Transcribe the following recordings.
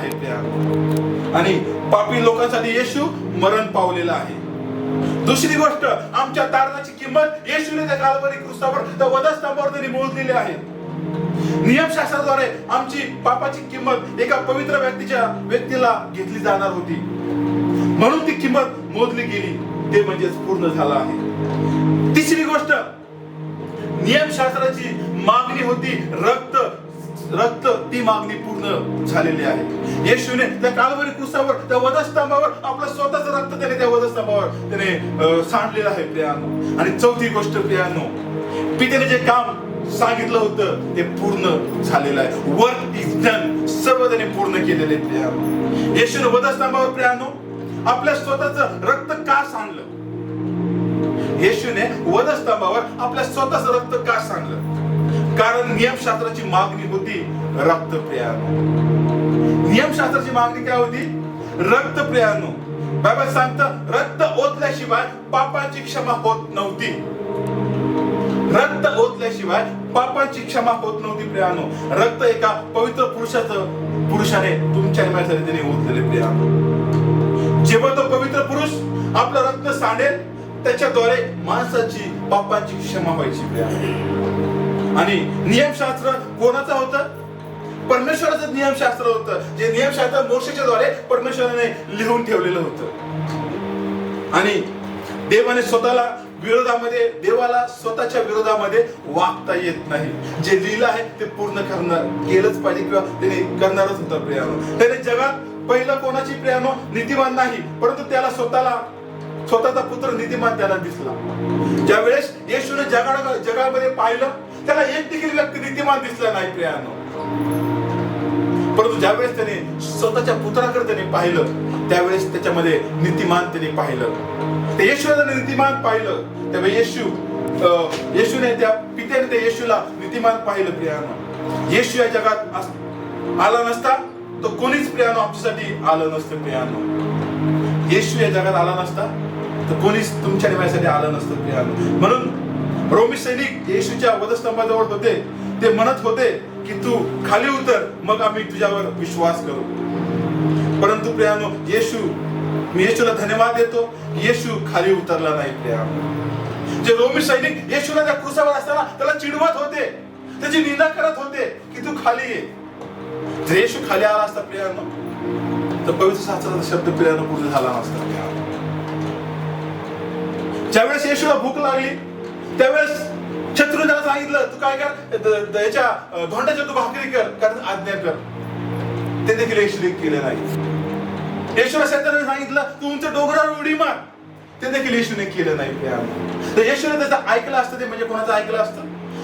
आहे आणि पापी लोकांसाठी येशू मरण पावलेला आहे. दुसरी गोष्ट, आमच्या तारणाची किंमत येशूने त्या काल्वरी क्रूसावर त्या वधस्तंभावर त्यांनी मोजलेली आहे. नियमशास्त्राद्वारे आमची पापाची किंमत एका पवित्र व्यक्तीला घेतली जाणार होती, म्हणून ती किंमत मोजली गेली, ते म्हणजेच पूर्ण झालं आहे. तिसरी गोष्ट, नियमशास्त्राची मागणी होती रक्त, ती मागणी पूर्ण झालेली आहे. येशूने त्या काल्वरी क्रूसावर त्या वधस्तंभावर आपलं स्वतःचं रक्त त्याने त्या वधस्तंभावर त्याने सांडलेलं आहे प्रियानो. आणि चौथी गोष्ट प्रियानो, पित्याने जे काम सांगितलं होतं ते पूर्ण झालेलं आहे. वर्क इज डन, सर्व त्याने पूर्ण केलेले प्रियानो. येशूने वधस्तंभावर प्रियानो आपल्या स्वतःचं रक्त का सांडलं? येशूने वधस्तंभावर आपल्या स्वतःचं रक्त का सांडलं? कारण नियमशास्त्राची मागणी होती रक्त प्रियानो. नियमशास्त्राची मागणी काय होती? रक्त प्रियानो. बायबल सांगतं रक्त ओतल्याशिवाय पापांची क्षमा होत नव्हती. रक्त ओतल्याशिवाय पापांची क्षमा होत नव्हती प्रियानो. रक्त एका पवित्र पुरुषाने तुमच्या माझ्यासाठी त्याने ओतलेले प्रियानो. जेव्हा तो पवित्र पुरुष आपलं रक्त सांडेल, त्याच्याद्वारे माणसाची पापांची क्षमा व्हायची प्रियानो. आणि नियमशास्त्र कोणाचं होतं? परमेश्वराचं नियमशास्त्र होतं, जे नियमशास्त्र मोशेच्या द्वारे परमेश्वराने लिहून ठेवलेलं होतं. आणि देवाने देवाला स्वतःच्या विरोधामध्ये वागता येत नाही. जे लिहिलं आहे ते पूर्ण केलंच पाहिजे, किंवा त्याने करणारच होतं प्रियानो. त्याने जगात पहिलं कोणाची प्रियानो नीतिमान नाही, परंतु त्याला स्वतःचा पुत्र नीतिमान त्याला दिसला. ज्या वेळेस येशूने जगामध्ये पाहिलं, त्याला एक देखील व्यक्ती नीतिमान दिसला नाही प्रियानो. परंतु ज्यावेळेस त्याने स्वतःच्या पुत्राकडे त्याने पाहिलं, त्यावेळेस त्याच्यामध्ये नीतिमान त्याने पाहिलं. ते येशूने नीतिमान पाहिलं, त्यावेळेस येशूने त्या पित्याने त्या येशूला नीतिमान पाहिलं प्रियानो. येशू या जगात आला नसता तो कोणीच प्रियानो आमच्यासाठी आलं नसतं प्रियानो. येशू या जगात आला नसता तर कोणीच तुमच्या माझ्यासाठी आलं नसतं प्रियानो. म्हणून रोमी सैनिक येशूच्या वधस्तंभाजवळ होते. ते म्हणत होते की तू खाली उतर, मग आम्ही तुझ्यावर विश्वास करू. परंतु प्रियानो मी येशूला धन्यवाद देतो, येशू खाली उतरला नाही प्रियानो. जे रोमी सैनिक येशूला त्या क्रूसावर असताना त्याला चिडवत होते, त्याची निंदा करत होते की तू खाली ये. जर येशू खाली आला असता प्रियानो, तर पवित्र शास्त्राचा शब्द प्रियानो पूर्ण झाला नसता प्रियानो. ज्यावेळेस येशूला भूक लागली, त्यावेळेस शत्रूने त्याला सांगितलं तू काय कर, याच्या धोंड्याच्या तू भाकरी कर, आज्ञा कर. ते देखील येशूने केले नाही. येशूला शैतानाने सांगितलं तू उंच डोंगरावर उडी मार, ते देखील येशूने केलं नाही प्रियानो. तर येशूने त्याचं ऐकलं असतं, ते म्हणजे कोणाचं ऐकलं असतं?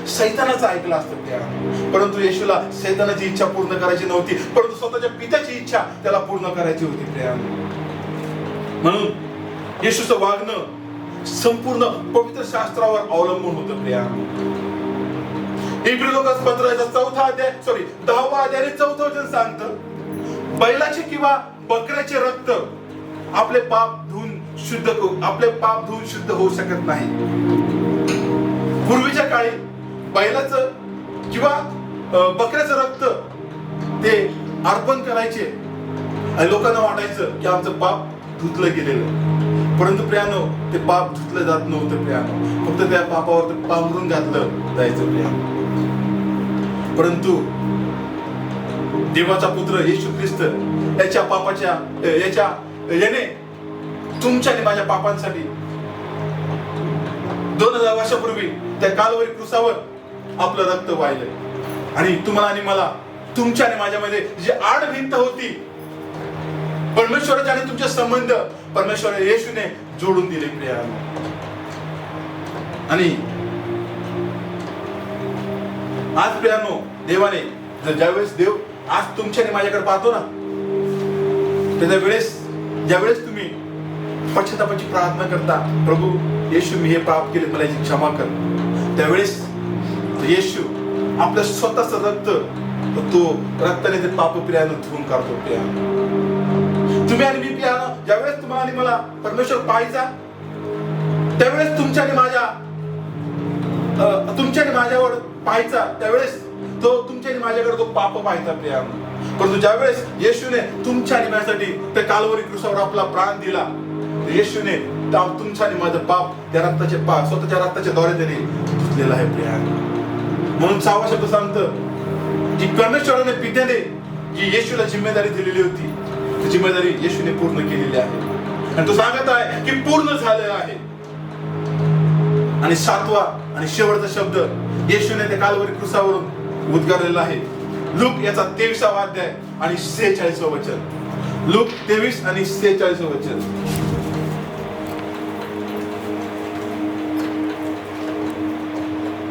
शैतानाचं ऐकलं असतं प्रियानो. परंतु येशूला शैतानाची इच्छा पूर्ण करायची नव्हती, परंतु स्वतःच्या पित्याची इच्छा त्याला पूर्ण करायची होती प्रियानो. म्हणून येशूचं वागणं संपूर्ण पवित्र शास्त्रावर अवलंबून होतं प्रियानो. इब्री लोकांपत्राचा 10वा अध्याय 4 वचन सांगतं, बैलाचे किंवा बकऱ्याचे रक्त आपले पाप धुवून शुद्ध होऊ शकत नाही. पूर्वीच्या काळी बैलाचं किंवा बकऱ्याचं रक्त ते अर्पण करायचे आणि लोकांना वाटायचं की आमचं पाप धुतलं गेलेलं. परंतु प्रियानो ते पाप धुतलं जात नव्हतं प्रियानो. फक्त त्या पापावर ते पांघरून घातलं जायचं प्रियानो. परंतु देवाचा पुत्र येशू ख्रिस्त याने तुमच्या आणि माझ्या पापांसाठी 2000 वर्षापूर्वी त्या काल्वरी क्रूसावर आपलं रक्त वाहिलंय. आणि तुम्हाला आणि मला, तुमच्या आणि माझ्यामध्ये जी आड भिंत होती, परमेश्वराचे आणि तुमचे संबंध परमेश्वर येशूने जोडून दिले प्रियानो. आणि आज प्रियानो देवाने ज्यावेळेस देव आज तुमच्या आणि माझ्याकडे पाहतो ना, ज्यावेळेस तुम्ही पश्चातापाची प्रार्थना करता, प्रभू येशू मी हे पाप केले, मला याची क्षमा कर, त्यावेळेस येशू आपलं स्वतःचं रक्त तो रक्ताने ते पाप प्रियानो धुवून काढतो प्रियानो. तुम्ही आणि मी प्रियानो ज्यावेळेस तुम्हाला आणि मला परमेश्वर पाहायचा, त्यावेळेस तुमच्या आणि माझ्यावर पाहायचा, त्यावेळेस तो तुमच्या आणि माझ्याकडे तो पाप पाहायचा प्रियानो. परंतु ज्यावेळेस येशूने तुमच्या आणि माझ्यासाठी त्या कालवरी क्रूसावर आपला प्राण दिला, येशूने तुमच्या आणि माझं पाप त्या रक्ताचे पाप स्वतःच्या रक्ताच्या द्वारे त्याने धुतलेलं आहे प्रियानो. म्हणून 6वा शब्द सांगतं की परमेश्वराने पित्याने जी येशूला जिम्मेदारी दिलेली होती, ती जिम्मेदारी येशूने पूर्ण केलेली आहे. आणि तो सांगत आहे की पूर्ण झालेलं आहे. आणि 7वा आणि शेवटचा शब्द येशूने त्या कालवरी क्रूसावरून उद्गारलेला आहे. लूक याचा 23वा अध्याय आणि 46वा वचन. लूक 23 आणि 46वा वचन.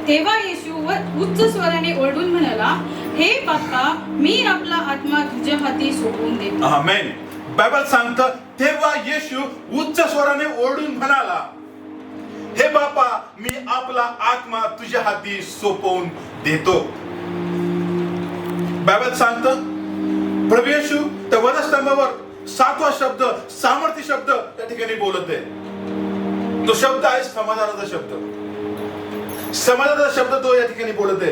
तेव्हा येशू उच्च स्वराने ओरडून म्हणाला, हे बाप्पा, मी आपला आत्मा तुझ्या हाती सोपवून देतो. आमेन. बायबल सांगतं तेव्हा येशू उच्च स्वराने ओरडून म्हणाला, हे बाप्पा, मी आपला आत्मा तुझ्या हाती सोपवून देतो. बायबल सांगतं प्रभू येशू त्या वधस्तंभावर 7वा शब्द सामर्थ्य शब्द त्या ठिकाणी बोलत आहे. तो शब्द आहे समाधानाचा शब्द. समाधानाचा शब्द तो या ठिकाणी बोलत आहे.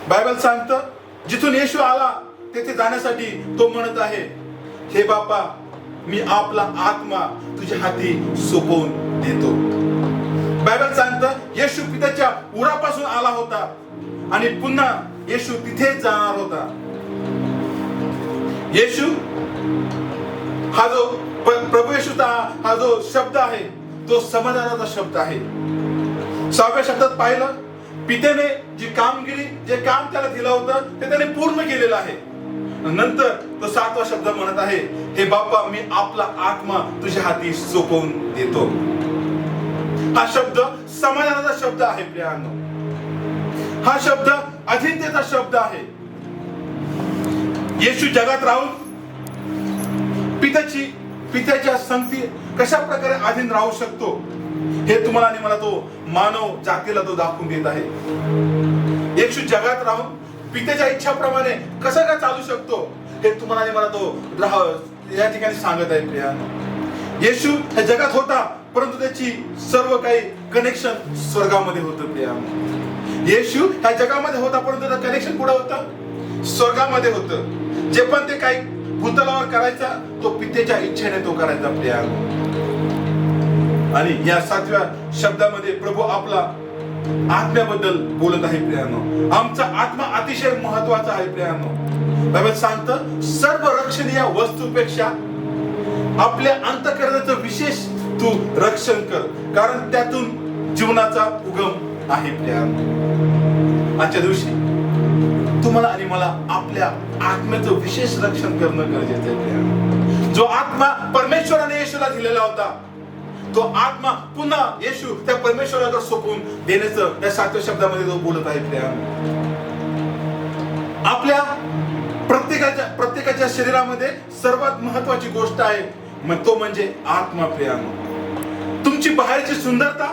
बायबल सांगतं जिथून येशू आला तेथे जाण्यासाठी तो म्हणत आहे, हे बाप्पा, मी आपला आत्मा तुझ्या हाती सोपवून देतो. बायबल सांगतं येशू पित्याच्या उरापासून आला होता आणि पुन्हा येशू तिथेच जाणार होता. येशू हा जो प्रभू येशूचा हा जो शब्द आहे तो समाधानाचा शब्द आहे. 6व्या शब्दात पाहिलं पित्याने जी कामगिरी जे काम त्याला दिलं होतं ते त्याने पूर्ण केलेलं आहे. नंतर तो 7वा शब्द म्हणत आहे, हे बाप्पा, मी आपला आत्मा तुझ्या हाती सोपवून देतो. हा शब्द समाधानाचा शब्द आहे प्रियानो. हा शब्द अधीनतेचा शब्द आहे. येशू जगात राहून पित्याच्या संगती कशा प्रकारे अधीन राहू शकतो हे तुम्हाला आणि मला तो मानव जातीला तो दाखवून देत आहे. येशू जगात राहून पित्याच्या इच्छाप्रमाणे कसं काय चालू शकतो हे तुम्हाला आणि मला तो या ठिकाणी सांगत आहे प्रियानो. येशू या जगात होता परंतु त्याची सर्व काही कनेक्शन स्वर्गामध्ये होतं प्रियानो. येशू ह्या जगामध्ये होता परंतु त्याचं कनेक्शन कुठं होतं? स्वर्गामध्ये होतं. जे पण ते काही भूतलावर करायचा तो पित्याच्या इच्छेने तो करायचा प्रियानो. आणि या 7व्या शब्दामध्ये प्रभू आपला आत्म्याबद्दल बोलत आहे प्रियानो. आमचा आत्मा अतिशय महत्वाचा आहे प्रियानो. बायबल सांगतं सर्व रक्षणीय वस्तूपेक्षा आपल्या अंतःकरणाचं विशेष तू रक्षण कर, कारण त्यातून जीवनाचा उगम आहे प्रियानो. आजच्या दिवशी तुम्हाला आणि मला आपल्या आत्म्याचं विशेष रक्षण करणं गरजेचं आहे प्रियानो. जो आत्मा परमेश्वराने येशूला दिलेला होता तो आत्मा पुन्हा येशू त्या परमेश्वराकडे सोपवून देण्याचं या 7व्या शब्दामध्ये तो बोलत आहे प्रियानो. आपल्या प्रत्येकाच्या शरीरामध्ये सर्वात महत्वाची गोष्ट आहे मग तो म्हणजे आत्मा प्रियानो. तुमची बाहेरची सुंदरता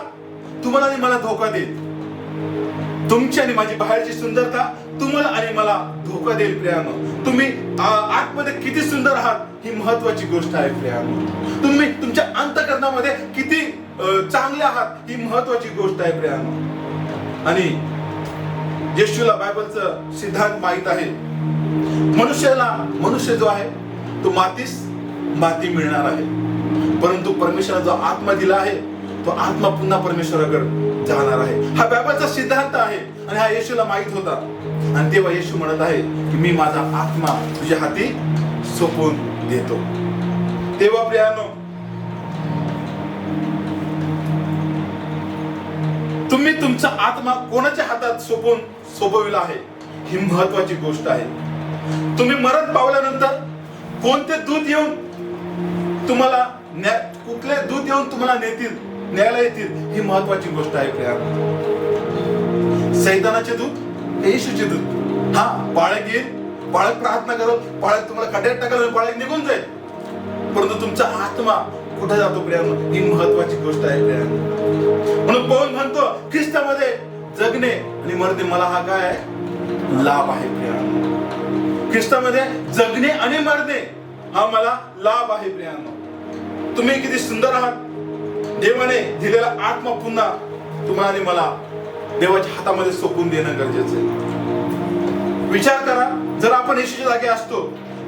तुम्हाला आणि मला धोका देईल. तुमची आणि माझी बाहेरची सुंदरता तुम्हाला आणि मला धोका देईल प्रियानो. तुम्ही आतमध्ये किती सुंदर आहात ही महत्वाची गोष्ट आहे प्रियानो. तुम्ही तुमच्या अंतःकरणामध्ये किती चांगले आहात ही महत्वाची गोष्ट आहे प्रियानो. आणि येशूला बायबलचं सिद्धांत माहित आहे. मनुष्य जो आहे तो मातीस माती मिळणार आहे, परंतु परमेश्वराचा जो आत्मा दिला आहे तो आत्मा पुन्हा परमेश्वराकडे जाणार आहे. हा बायबलचा सिद्धांत आहे आणि हा येशूला माहित होता. आणि तेव्हा येशू म्हणत आहे की मी माझा आत्मा तुझ्या हाती सोपवून देतो. तेव्हा प्रियानो तुम्ही तुमचा आत्मा कोणाच्या हातात सोपविला आहे ही महत्वाची गोष्ट आहे. तुम्ही मरण पावल्यानंतर कोणते दूत येऊन तुम्हाला कुठले दूत येऊन तुम्हाला न्यायला येतील ही महत्वाची गोष्ट आहे प्रियानो. सैतानाचे दूत, येशूचे दूत. हा, बाळक येईल, बाळक प्रार्थना करेल, बाळक तुम्हाला खड्ड्यात टाकेल, बाळक निघून जाईल, परंतु तुमचा आत्मा कुठे जातो प्रियानो ही महत्वाची गोष्ट आहे प्रियानो. म्हणून पौल म्हणतो ख्रिस्तामध्ये जगणे आणि मरणे मला हा काय आहे? लाभ आहे प्रियानो. ख्रिस्तामध्ये जगणे आणि मरणे हा मला लाभ आहे प्रियानो. तुम्ही किती सुंदर आहात. देवाने दिलेला आत्मा पुन्हा तुम्हाला आणि मला देवाच्या हातामध्ये सोपवून देणं गरजेचं आहे. विचार करा, जर आपण येशूच्या जागी असतो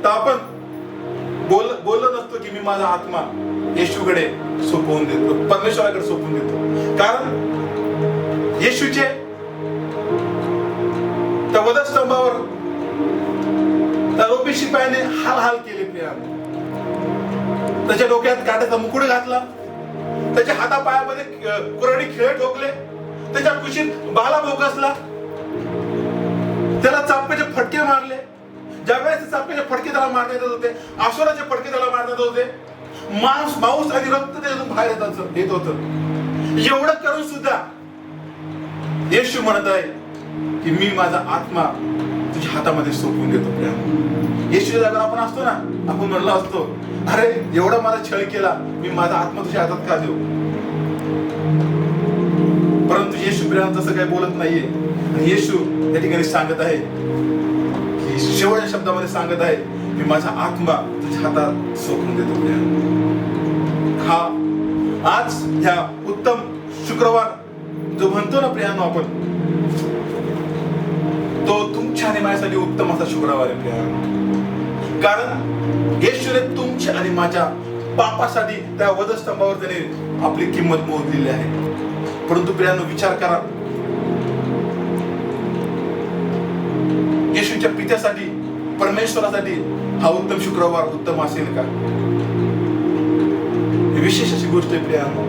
तर आपण बोललो नसतो की मी माझा आत्मा येशूकडे सोपवून देतो, परमेश्वराकडे सोपवून देतो. कारण येशूचे त्या वधस्तंभावर त्या रोमी शिपायाने हाल केले प्रियानो. त्याच्या डोक्यात काट्याचा मुकुट घातला, त्याच्या हातापायामध्ये कुऱ्हाडी खिळे ठोकले, त्याच्या कुशीत भाला भोकसला, त्याला चाप्याचे फटके मारले. ज्यावेळेस चाप्याचे फटके त्याला मारण्यात येत होते, आसुराचे फटके त्याला मारण्यात होते, मांस आणि रक्त त्याच्यातून बाहेर येत होतं. एवढं करून सुद्धा येशू म्हणत आहे की मी माझा आत्मा तुझ्या हातामध्ये सोपवून देतो प्रियानो. येशूच्या जागेवर आपण असतो ना, आपण म्हणलो असतो, अरे एवढा मला छळ केला, मी माझा आत्मा तुझ्या हातात का देऊ? परंतु येशू प्रियानो तसं काही बोलत नाहीये. आणि येशू या ठिकाणी सांगत आहे की शेवटच्या शब्दामध्ये सांगत आहे, मी माझा आत्मा तुझ्या हातात सोपवून देतो प्रियानो. हा आज ह्या उत्तम शुक्रवार जो म्हणतो ना प्रियानो आपण, तो तुमच्या आणि माझ्यासाठी उत्तम असा शुक्रवार आहे प्रियानो. कारण येशूने तुमच्या आणि माझ्या पापासाठी त्या वधस्तंभावर त्याने आपली किंमत मोजलेली आहे. परंतु प्रियानो विचार करा, येशूच्या पित्यासाठी, परमेश्वरासाठी हा उत्तम शुक्रवार उत्तम असेल का? विशेष अशी गोष्ट आहे प्रियानो.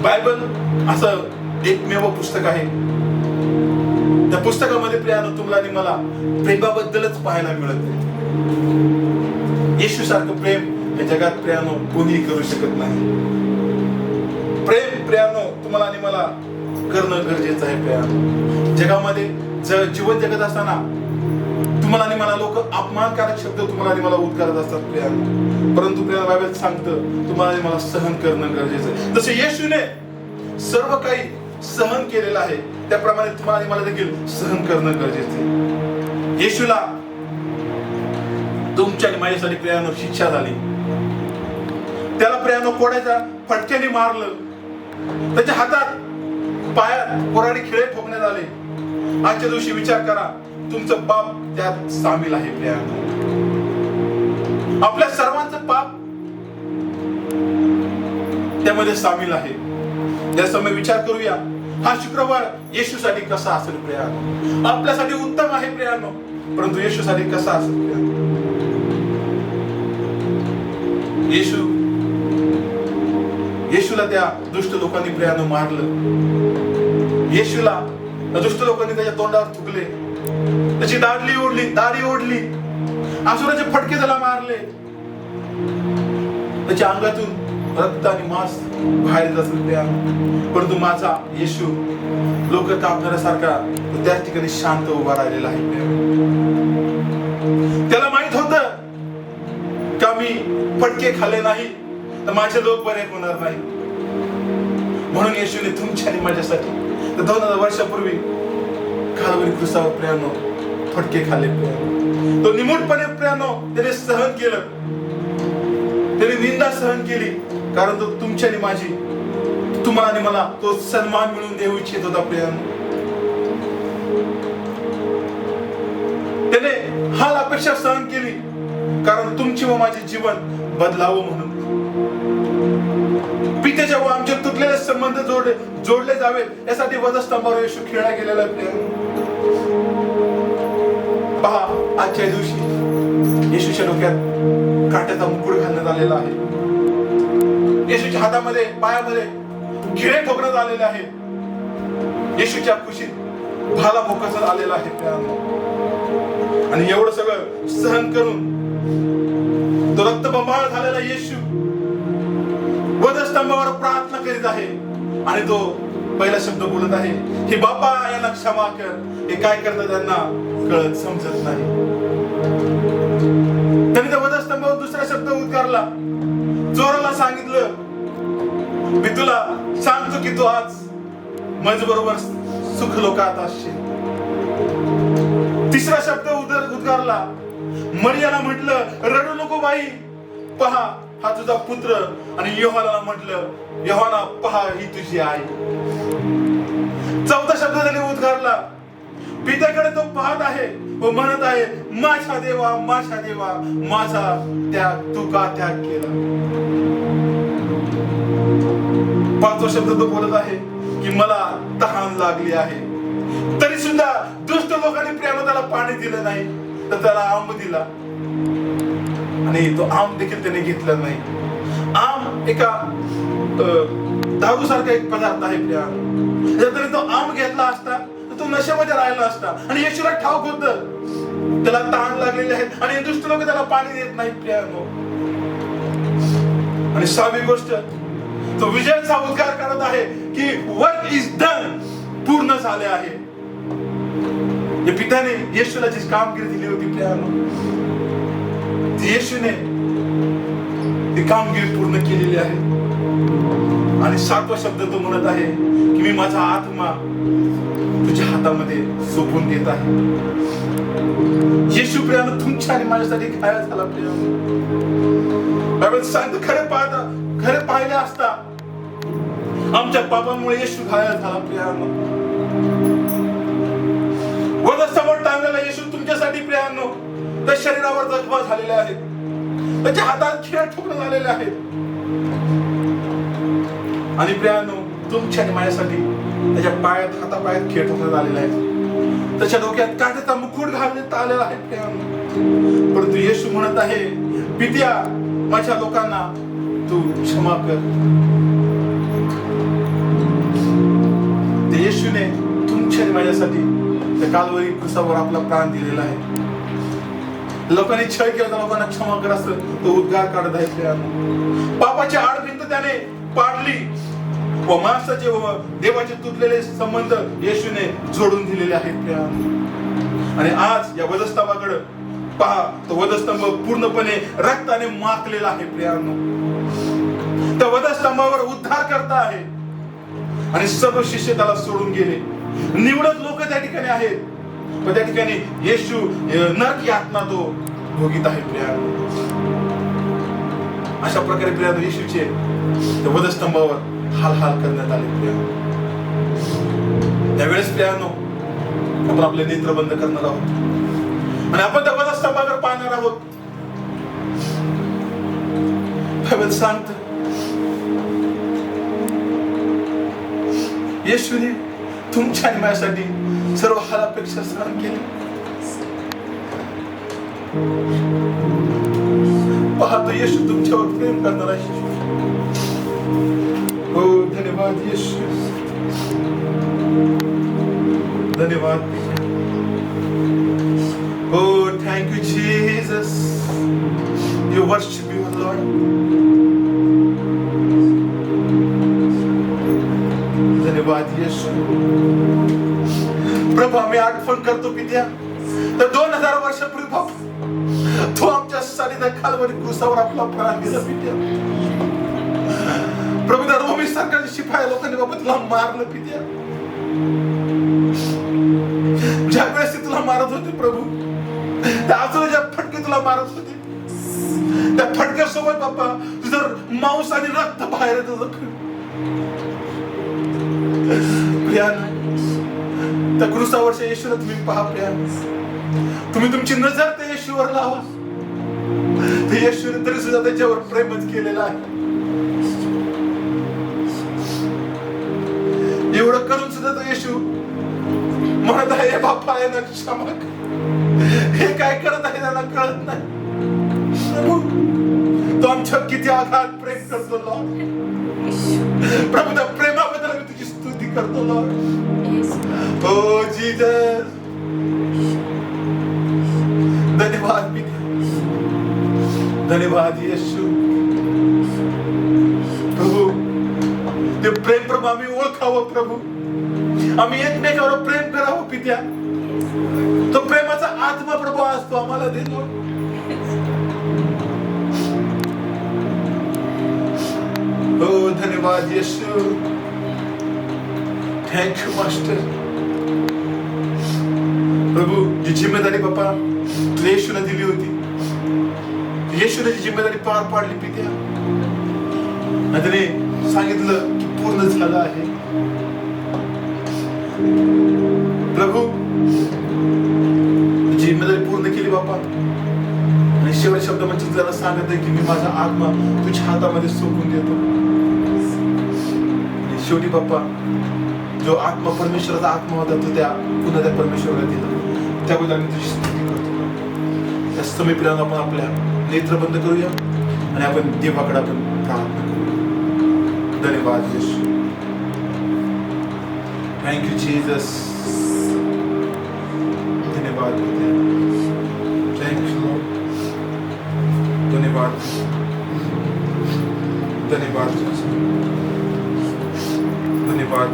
बायबल असं एकमेव पुस्तक आहे, त्या पुस्तकामध्ये प्रियानो तुम्हाला आणि मला प्रेमाबद्दलच पाहायला मिळत आहे. येशू सारखं प्रेम या जगात प्रियानो कोणीही करू शकत नाही. प्रेम प्रियानो तुम्हाला आणि मला करणं गरजेचं आहे प्रियानो. जगामध्ये जीवन जगत असताना तुम्हाला आणि मला लोक अपमानकारक शब्द तुम्हाला आणि मला उद्गारत असतात प्रियानो. परंतु प्रियानो बायबल सांगतं तुम्हाला आणि मला सहन करणं गरजेचं आहे. जसे येशूने सर्व काही सहन केलेलं आहे, त्याप्रमाणे तुम्हाला आणि मला देखील सहन करणं गरजेचं आहे. येशूला तुमच्या आणि माझ्यासाठी प्रियानो शिक्षा झाली. त्याला प्रियानो कोड्याच्या फटक्याने मारलं, त्याच्या हातात पायात कुऱ्हाडी खिळे ठोकण्यात आले. आजच्या दिवशी विचार करा, तुमचं पाप त्यात सामील आहे प्रियानो. आपल्या सर्वांचं पाप त्यामध्ये सामील आहे. या समय विचार करूया, हा शुक्रवार येशूसाठी कसा असेल प्रियानो? आपल्यासाठी उत्तम आहे प्रियानो, परंतु येशूसाठी कसा असेल प्रियानो? येशूला त्या दुष्ट लोकांनी प्रियानो मारलं. येशूला त्या दुष्ट लोकांनी त्याच्या तोंडावर थुकले, त्याची दाढी ओढली, आसुराचे फटके त्याला मारले, त्याच्या अंगातून रक्त आणि मांस बाहेर येत असेल प्रियानो. परंतु माझा येशू लोक कापणाऱ्यासारखा त्याच ठिकाणी शांत उभा राहिलेला आहे प्रियानो. त्याला माहित होतं का मी फटके खाल्ले नाही तर माझे लोक बरे होणार नाही. म्हणून येशूने तुमच्या आणि माझ्यासाठी 2000 वर्षापूर्वी काल्वरी क्रूसावर प्रियानो फटके खाल्ले प्रियानो. तो निमूटपणे प्रियानो त्याने सहन केलं, त्याने निंदा सहन केली, कारण तो तुमच्या आणि माझी, तुम्हाला आणि मला तो सन्मान मिळवून देऊ इच्छित होता प्रियानो. त्याने हाल अपेक्षा सहन केली, कारण तुमची व माझे जीवन बदलावं म्हणून. पित्याच्या व आमचे तुटलेले संबंध जोडले जावेत यासाठी वधस्तंभावर येशू खेळला गेलेला प्रियानो. पहा, आजच्या दिवशी येशूच्या डोक्यात काट्याचा मुकुट घालण्यात आलेला आहे. येशूच्या हातामध्ये, पायामध्ये खिळे ठोकण्यात आलेले आहे. येशूच्या कुशीत भाला भोकसण्यात आलेला आहे प्रियानो. आणि एवढं सगळं सहन करून तो रक्तबंबाळ झालेला येशू वधस्तंभावर प्रार्थना करीत आहे. आणि तो पहिला शब्द बोलत आहे, हे बाबा यांना क्षमा कर, हे काय करतात त्यांना कळत समजत नाही. त्याने त्या वधस्तंभावर दुसरा शब्द उद्गारला, जोराला सांगितलं, मी तुला सांगतो की तू आज माझ्या बरोबर सुख लोकात असशील. तिसरा शब्द उद्गारला, मरियाला म्हटलं, रडू नको बाई, पहा हा तुझा पुत्र. आणि योहानाला म्हटलं, योहाना पहा ही तुझी आई. चौथा शब्द त्याने उद्गारला, पित्याकडे तो पाहत आहे व म्हणत आहे, माझा देवा माझा तू का त्याग केला. 5वा शब्द तो बोलत आहे की मला तहान लागली आहे. तरी सुद्धा दुष्ट लोकांनी प्रेमाने त्याला पाणी दिलं नाही, तर त्याला आंब दिला आणि तो आंब देखील त्याने घेतला नाही. आंब एका दारू सारखा एक पदार्थ आहे प्रिया. जर त्याने तो आंब घेतला असता तर तो नशेमध्ये राहिला असता. आणि येशूला ठाऊक होतं त्याला तहान लागलेली आहे आणि दुष्ट लोक त्याला पाणी देत नाहीत प्रियानो. आणि 6वी गोष्ट, तो विजयाचा उद्गार करत आहे की वर्क इज डन, पूर्ण झाले आहे. या पित्याने येशूला जी कामगिरी दिली होती प्रियानो, ती येशूने ती कामगिरी पूर्ण केलेली आहे. आणि 7वा शब्द तो म्हणत आहे की मी माझा आत्मा तुझ्या हातामध्ये सोपवून देत आहे. येशू प्रियानो तुमच्या आणि माझ्यासाठी घायल झाला प्रियानो. बायबल सांगतो खरे पाहिले असता आमच्या पापांमुळे येशू घायल झाला प्रियानो. वधस्तंभावर टांगलेला येशू तुमच्यासाठी प्रियानो त्या शरीरावर जखमा झालेल्या आहेत, त्याच्या हातात खिळा ठोकण्यात आलेले आहेत. आणि प्रियानो तुमच्या आणि माझ्यासाठी त्याच्या हातापायात खिळा ठोकण्यात आलेला आहे. त्याच्या डोक्यात काठीचा मुकुट घालण्यात आलेला आहे प्रियानो. परंतु येशू म्हणत आहे, पित्या माझ्या लोकांना तू क्षमा कर. ते येशूने तुमच्या आणि माझ्यासाठी त्या कालवरी क्रूसावर आपला प्राण दिलेला आहे. लोकांनी छळ केला तर लोकांना क्षमा कर असं तो उद्गार काढत आहे. पापाची आडभिंत त्याने पाडली व माणसाचे व देवाचे तुटलेले संबंध येशूने जोडून दिलेले आहेत. आणि आज या वधस्तंभाकडे पहा, तो वधस्तंभ पूर्णपणे रक्ताने माखलेला आहे प्रियानो. त्या वधस्तंभावर उद्धार करता आहे आणि सर्व शिष्य त्याला सोडून गेले. निवडक लोक त्या ठिकाणी आहेत, पण त्या ठिकाणी येशू नरक यातना तो भोगीत आहे प्रियानो. अशा प्रकारे प्रियानो येशूचे त्या वधस्तंभावर हाल करण्यात आले प्रियानो. त्यावेळेस प्रियानो आपण आपले नेत्र बंद करणार आहोत आणि आपण त्या वधस्तंभावर पाहणार आहोत. बायबल सांगतं येशूने तुमच्या आणि माझ्यासाठी सर्व हालापेक्षा सहन केले. पाहतो येशू तुमच्यावर प्रेम करणार आहे. हो धन्यवाद येशू, धन्यवाद. हो thank you Jesus. You worship your Lord. धन्यवाद येशू. प्रभू आम्ही आठवण करतो पित्या तर 2000 वर्षापूर्वी बाबा तो आमच्यासाठी त्या कालवरी क्रूसावर आपला प्राण दिला पित्या. प्रभू त्या रोमी सरकारचे शिपाई लोकांनी बाबा तुला मारलं पित्या. ज्या वेळेस तुला मारत होते प्रभू, त्या आजूबाजूच्या फटके तुला मारत होते, त्या फटक्यासोबत बाबा तुझं मांस आणि रक्त बाहेर येत होतं. त्या क्रूसावरच्या येशूला तुम्ही पहा प्रिया. तुम्ही तुमची नजर त्या येशूवर लावा. त्या येशूने तरी सुद्धा त्याच्यावर प्रेमच केलेलं आहे. एवढं करून सुद्धा तो येशू म्हणत आहे, बाप्पा यांना क्षमा कर. हे काय करत आहे त्यांना कळत नाही. तो आमच्या किती आघात प्रेम करतो लॉर्ड. प्रभू त्या प्रेमाबद्दल मी तुझी स्तुती करतो लॉर्ड. ओ जीसस धन्यवाद पिता, धन्यवाद येशू. प्रभू ते प्रेम प्रभू आम्ही ओळखावं प्रभू. आम्ही एकमेकावर प्रेम करावं पित्या. तो प्रेमाचा आत्मा प्रभू असतो आम्हाला देतो. हो धन्यवाद येशू. Thank you master. प्रभू जी जिम्मेदारी बापा तू येशूला दिली होती, येशूने जी जिम्मेदारी पार पाडली पित्या. त्याने सांगितलं की पूर्ण झालं आहे. प्रभू बाप्पा. आणि शेवट शब्द म्हणजे जरा सांगत आहे की मी माझा आत्मा तुझ्या हातामध्ये सोडून देतो. आणि शेवटी बाप्पा जो आत्मा परमेश्वराचा आत्मा होता तो त्या पुन्हा त्या परमेश्वराला दिला. त्याबद्दल आम्ही तुझी स्तुती करतो. त्या समय पिढ्यांना आपण आपल्या नेत्र बंद करूया आणि आपण देवाकडे आपण प्रार्थना करूया. धन्यवाद येशू. Thank you Jesus. धन्यवाद. थँक्यू. धन्यवाद. धन्यवाद. धन्यवाद.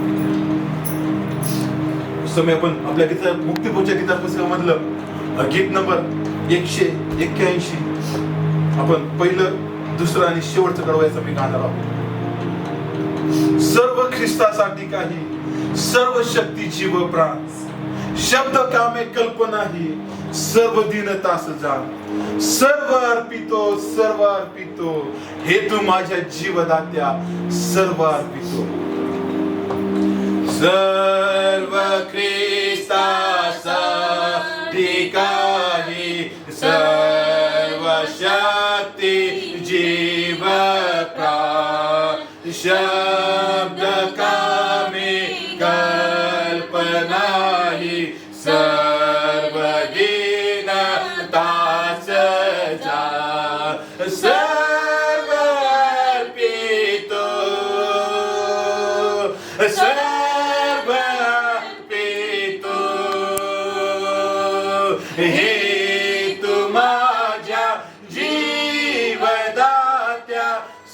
समय आपण आपल्या गीता मुक्तिपूरच्या गीता पुस्तकामधलं गीत नंबर 181 आपण पहिलं, दुसरं आणि शेवटचं कडवायचं मी गाणार आहोत. सर्व ख्रिस्तासाठी काही, सर्व शक्ती जीव प्राण, शब्द कामे कल्पना ही, सर्व दीनतास जाण, सर्व अर्पितो हे तू माझ्या जीवदात्या, सर्व अर्पितो. सर्व ख्रिस्तासाठी काही, सर्व शक्ती जीव प्राण, शब्द कामे कल्पना ही, सर्व दीनताच जाण, सर्व अर्पितो, सर्व अर्पितो हे तू माझ्या जीवदात्या,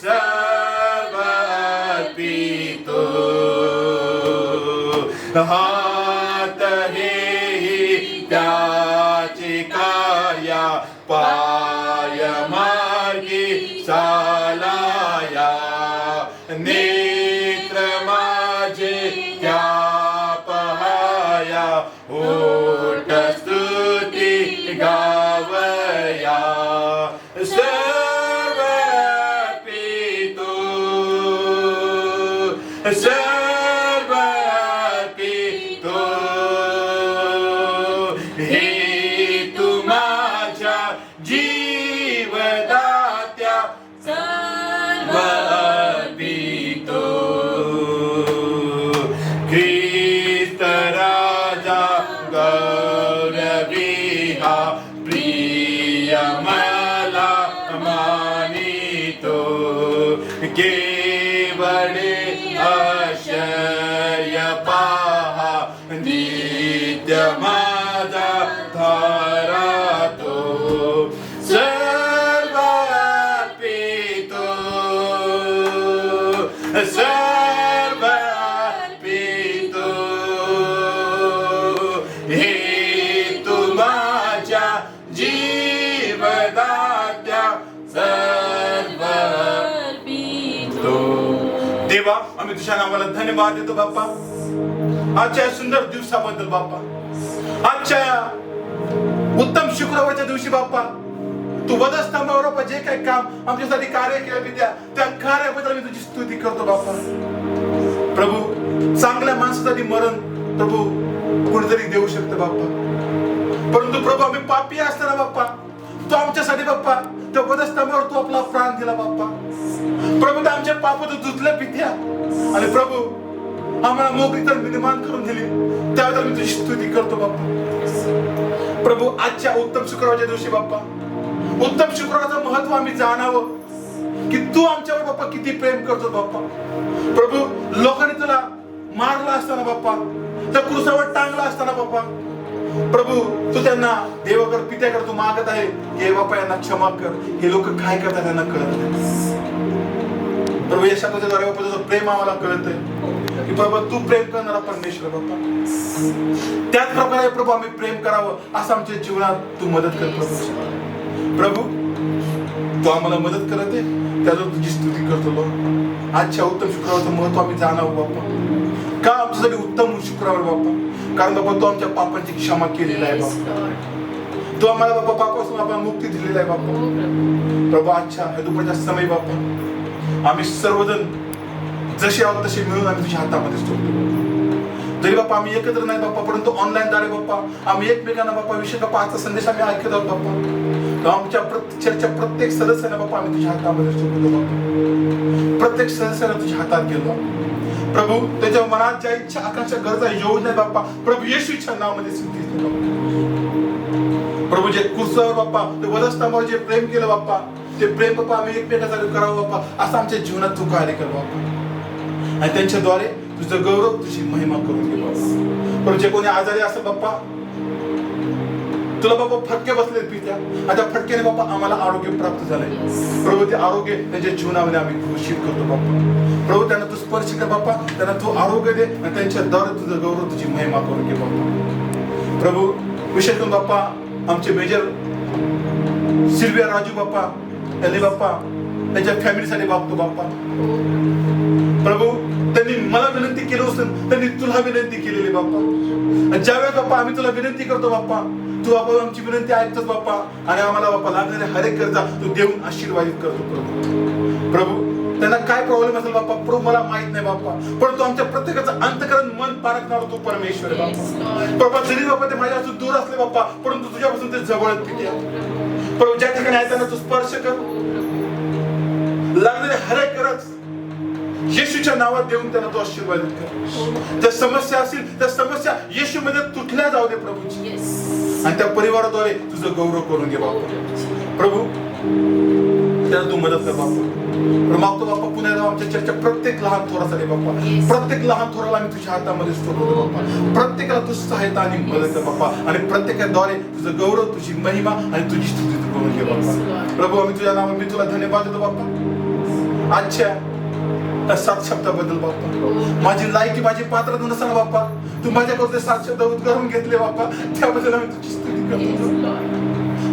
सर्व अर्पितो. हात हेही त्याचे कार्या, पाय मार्गी चालाया, नेत्र माझे त्या पहाया, ओठ स्तुती गावया, सर्व अर्पितो, सर्व अर्पितो हे तू माझ्या जीवदात्या, सर्व अर्पितो. ख्रिस्त राजा गौरवी हा, प्रिय मला मानितो, केवळे आश्चर्य पहा, नित्य माझा धारातो, सर्व अर्पितो, सर्व अर्पितो हे तू माझ्या जीवदात्या, सर्व अर्पितो. देवा आम्ही तुझ्या नावाला धन्यवाद देतो बाप्पा, आजच्या या सुंदर दिवसाबद्दल बाप्पा, आजच्या या उत्तम शुक्रवारच्या दिवशी बाप्पा, तू वधस्तंभावर बाप्पा जे काही काम आमच्यासाठी कार्य केलं विद्या, त्या कार्याबद्दल मी तुझी स्तुती करतो बाप्पा. प्रभू चांगल्या माणसासाठी मरण प्रभू कोणीतरी देऊ शकतं बाप्पा, परंतु प्रभू आम्ही पापी असताना बाप्पा तू आमच्यासाठी बाप्पा त्या वधस्तंभावर तू आपला प्राण दिला बाप्पा. प्रभू ते आमचे पाप तू धुतले पित्या, आणि प्रभू आम्हाला मोकळी तर निर्माण करून दिली, त्याबद्दल मी तुझी स्तुती करतो बाप्पा. प्रभू आजच्या उत्तम शुक्रवारच्या दिवशी बाप्पा, उत्तम शुक्रवाराचं महत्व आम्ही जाणावं की तू आमच्यावर बाप्पा किती प्रेम करतो बाप्पा. प्रभू लोकांनी तुला मारला असताना बाप्पा, त्या क्रूसावर टांगला असताना बाप्पा, प्रभू तू त्यांना देवाकडे पित्याकडे तू मागत आहे, हे बाप्पा यांना क्षमा कर, हे लोक काय करतात त्यांना कळत नाही. प्रभू या शब्दाच्या द्वारे बाप्पा तुझं प्रेम आम्हाला कळतंय की प्रभू तू प्रेम करणारा परमेश्वर बाप्पा. त्याच प्रकारे प्रभू आम्ही प्रेम करावं असं आमच्या जीवनात तू मदत कर प्रभू. प्रभू तू आम्हाला मदत करत आहे, त्यावर तुझी स्तुती करतो. आजच्या उत्तम शुक्रवारचं महत्व आम्ही जाणावं बाप्पा. का आमच्यासाठी उत्तम शुक्रवार बाप्पा? कारण बाप्पा तू आमच्या पापांची क्षमा केलेली आहे बाप्पा. तू आम्हाला बाप्पा पापापासून आम्हाला मुक्ती दिलेली आहे बाप्पा. प्रभू आजच्या दुपारच्या समय बाप्पा आम्ही सर्वजण जसे आहोत तसे मिळून आम्ही तुझ्या हातामध्ये सोडतो. जरी बाप्पा आम्ही एकत्र नाही बाप्पा, परंतु ऑनलाईन द्वारे बाप्पा आम्ही एकमेकांना बाप्पा विशेष बाप्पा आजचा संदेश आम्ही ऐकत आहोत बाप्पा. तर आमच्या चर्चेच्या प्रत्येक सदस्यांना बाप्पा आम्ही तुझ्या हातामध्ये सोडतो बाप्पा. प्रत्येक सदस्याला तुझ्या हातात घेतो प्रभू. त्याच्या मनात ज्या इच्छा आकांक्षा गरजा योजना आहे बाप्पा, प्रभू येशूच्या नावामध्ये सिद्धी प्रभू. जे कुर्सावर बाप्पा ते वधस्तंभावर जे प्रेम केलं बाप्पा, ते प्रेम बाप्पा आम्ही एकमेकांसाठी करावं बाप्पा, असं आमच्या जीवनात तू कार्य कर बाप्पा. आणि त्यांच्याद्वारे तुझं गौरव तुझी महिमा करून घे बाप्पा. पण जे कोणी आजारी असेल बाप्पा, तुला बाप्पा फटके बसले पित्या, आणि त्या फटक्याने बाप्पा आम्हाला आरोग्य प्राप्त झालंय प्रभू. ते आरोग्य त्यांच्या जीवनामध्ये आम्ही घोषित करतो बाप्पा. प्रभू त्यांना तू स्पर्श कर बाप्पा, त्यांना तू आरोग्य दे आणि त्यांच्याद्वारे तुझं गौरव तुझी महिमा करून घे बाप्पा. प्रभू विशेष करून बाप्पा आमचे मेजर सिल्विया राजू बाप्पा यांनी बाप्पा त्यांच्या फॅमिलीसाठी बाप्पा बाप्पा. प्रभू त्यांनी मला विनंती केली असून त्यांनी तुला विनंती केलेली बाप्पा. आणि ज्यावेळेस बाप्पा आम्ही तुला विनंती करतो बाप्पा, तू बाप्पा आमची विनंती ऐकतोस बाप्पा, आणि आम्हाला बाप्पा लागणारे हर एक गरजा तू देऊन आशीर्वादित करतो प्रभू. प्रभू त्यांना काय प्रॉब्लेम असेल बाप्पा, प्रभू मला माहित नाही बाप्पा, परंतु आमच्या प्रत्येकाचं अंतकरण मन पारखणार तू परमेश्वर बाप्पा. प्रभा जरी बाप्पा ते माझ्यापासून दूर असले बाप्पा, परंतु तुझ्यापासून ते जवळ पित्या. प्रभू ज्या ठिकाणी आहे त्यांना तू स्पर्श कर, लागणारे हर एक गरज येशूच्या नावात देऊन त्यांना तो आशीर्वादित कर. त्या समस्या असतील त्या समस्या येशूमध्ये तुटल्या जाऊ दे प्रभूची, आणि त्या परिवाराद्वारे तुझं गौरव करून घे बाप्पा. प्रभू त्यांना तू मदत कर बाप्पा. मागतो बाप्पा पुन्हा आमच्या चर्चा प्रत्येक लहान थोरासाठी बाप्पा, प्रत्येक लहान थोराला आम्ही तुझ्या हातामध्ये सोडतो बाप्पा. प्रत्येकाला तू सहायता आणि मदत कर बाप्पा, आणि प्रत्येकाद्वारे तुझं गौरव तुझी महिमा आणि तुझी स्तुती तू करून घे बाप्पा. प्रभू आम्ही तुझ्या नावात मी तुला धन्यवाद देतो बाप्पा आजच्या त्या 7 शब्दाबद्दल बाप्पा. माझी लायकी माझी पात्रता नसताना बाप्पा तू माझ्याकडून ते 7 शब्द उद्गारून घेतले बाप्पा, त्याबद्दल आम्ही तुझी स्तुती करतो.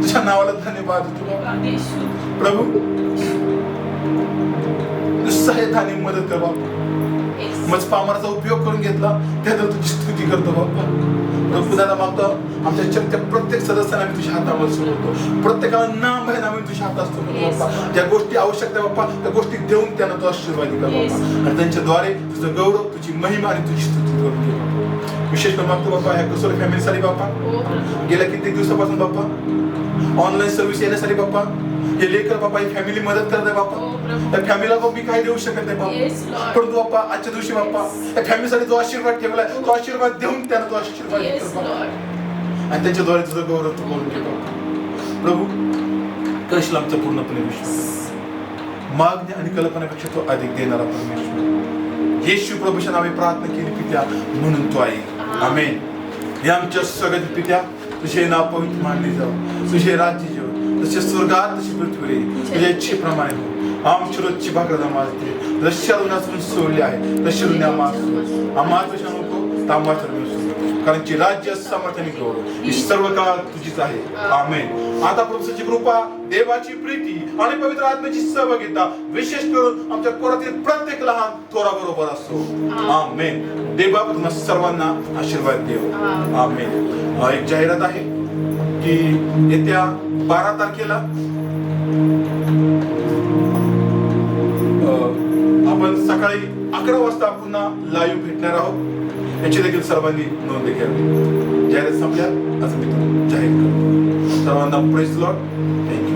तुझ्या नावाला धन्यवाद देतो प्रभू. सहायता आणि मदत कर बाप्पा. मज पामराचा उपयोग करून घेतला त्यात तुझी स्तुती करतो बाप्पा. प्रभू दादा मागतो आमच्या चर्चेच्या प्रत्येक सदस्यांना आम्ही तुझ्या हातामध्ये सोडतो. प्रत्येकाला नाम आहे आम्ही तुझ्या हातात सोडतो बाप्पा. ज्या गोष्टी आवश्यक आहे बाप्पा त्या गोष्टी देऊन त्यांना तो आशीर्वाद कर बाप्पा, आणि त्यांच्याद्वारे तुझं गौरव तुझी महिमा आणि तुझी स्तुती करून घे बाप्पा. विशेष करून मागतो बाप्पा ह्या कसोरी फॅमिलीसाठी बाप्पा, गेल्या कित्येक दिवसापासून बाप्पा ऑनलाईन सर्व्हिस येण्यासाठी बाप्पा हे लेकर बाप्पा ही फॅमिली मदत करत आहे बाप्पा. त्या फॅमिलीला बाप्पा मी काही देऊ शकत नाही बाप्पा, परंतु बाप्पा आजच्या दिवशी बाप्पा त्या फॅमिलीसाठी जो आशीर्वाद ठेवलाय तो आशीर्वाद देऊन त्यांना तो आशीर्वाद कर बाप्पा, आणि त्याच्याद्वारे तुझं गौरव तू करून घे बाप्पा. प्रभू कशला आमचा पूर्णपणे विश्वास, मागण्या आणि कल्पनेपेक्षा तो अधिक देणारा परमेश्वर. येशू प्रभूच्या नावे प्रार्थना केली पित्या, म्हणून तो आहे. आमेन. या आमच्या सगळ्यात पित्या तुझे नाव पवित्र मानले जाऊ, तुझे राज्य जेव जसे स्वर्गात तशी पृथ्वीवर तुझ्या इच्छेप्रमाणे हो. आमची रोजची भाकर मागते रश्या उन्हातून सोडली आहे तशी रुण्या मागतो आम्हाला तुझ्या नको तांबा कारण की राज्य सामर्थ्याने गौरव ही सर्व काळ तुझीच आहे. आमेन. आता प्रभूची कृपा, देवाची प्रीती आणि पवित्र आत्म्याची सहभागिता विशेष करून आमच्या कोरातील प्रत्येक लहान थोराबरोबर असो. आमेन. देवा तुम्हा सर्वांना आशीर्वाद देव. आमेन. एक जाहिरात आहे की येत्या 12 तारखेला आपण सकाळी 11 वाजता पुन्हा लाईव्ह भेटणार आहोत. याची देखील सर्वांनी नोंद घ्यावी. जाहिरात संपल्या असं मी जाहीर करतो. सर्वांना प्रेज लॉर्ड. थँक्यू.